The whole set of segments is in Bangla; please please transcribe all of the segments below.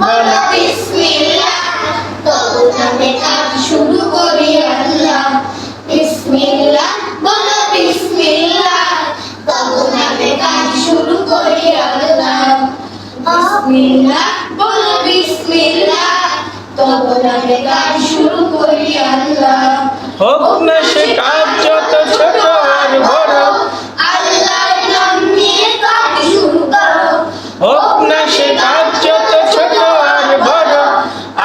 বলো বিসমিল্লাহ, তবু নামে কাজ শুরু করি আল্লাহ। বিসমিল্লাহ বলো বিসমিল্লাহ, তবু নামে কাজ শুরু করি আল্লাহ। বিসমিল্লাহ বলো বিসমিল্লাহ, তবু নামে কাজ শুরু করি আল্লাহ। হোক না সে কাজ যত ছোট আর বড়, আল্লাহর নাম নিয়ে কাজ শুরু করো। হোক না সে কাজ যত ছোট আর বড়,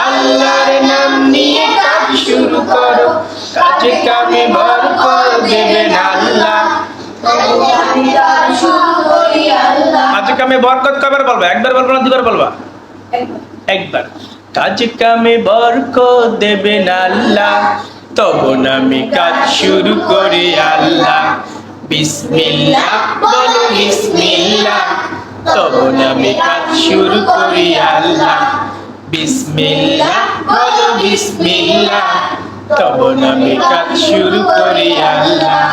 আল্লাহর নাম নিয়ে কাজ শুরু করো। কাজে কামে বরকত দেবেন আল্লাহ। তবু আমি কাজ শুরু করি আল্লাহ। কাজে কামে বরকত কয়বার বলবা? একবার বলবা না দুবার বলবা? একবার। কাজে কামে বরকত দেবেন আল্লাহ, তবু আমি কাজ শুরু করি আল্লাহ। বিসমিল্লাহ বলো বিসমিল্লাহ, তবু আমি কাজ শুরু করি আল্লাহ। বিসমিল্লাহ বলো বিসমিল্লাহ, তবু আমি কাজ শুরু করি আল্লাহ।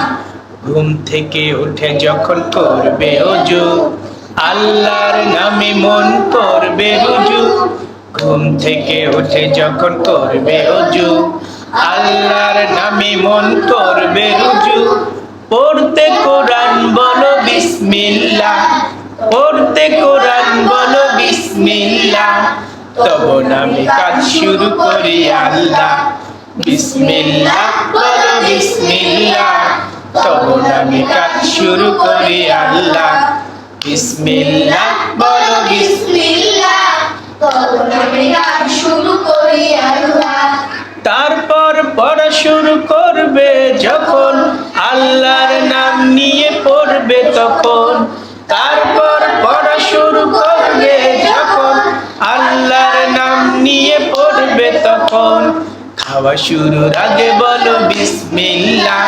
ঘুম থেকে উঠে যখন করবে ওযু, আল্লাহর নামে মন করবে রুজু। ঘুম থেকে উঠে যখন করবে ওযু, আল্লাহর নামে মন করবে রুজু। পড়তে কোরআন বলো বিসমিল্লাহ, পড়তে কোরআন বলো বিসমিল্লাহ, তবু আমি কাজ শুরু করি আল্লাহ। বিসমিল্লাহ বলো বিসমিল্লাহ, তবু আমি কাজ শুরু করি আল্লাহ। বিসমিল্লাহ বলো বিসমিল্লাহ, তবু আমি কাজ শুরু করি আল্লাহ। তারপর পড়া শুরু করবে যখন, আল্লাহর নাম নিয়ে পড়বে তখন। তারপর পড়া শুরু করবে যখন, আল্লাহর নাম নিয়ে পড়বে তখন। খাওয়া শুরুর আগে বলো বিসমিল্লাহ,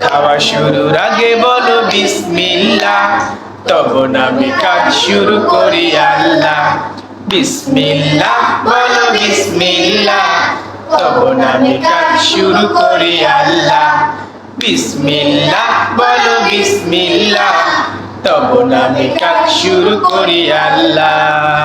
খাওয়া শুরুর আগে বলো বিসমিল্লাহ, তবু আমি কাজ শুরু করি আল্লাহ। বিসমিল্লাহ বলো বিসমিল্লাহ, তবু আমি কাজ শুরু করি আল্লাহ। বিসমিল্লাহ বলো বিসমিল্লাহ, তবু আমি কাজ শুরু করি আল্লাহ।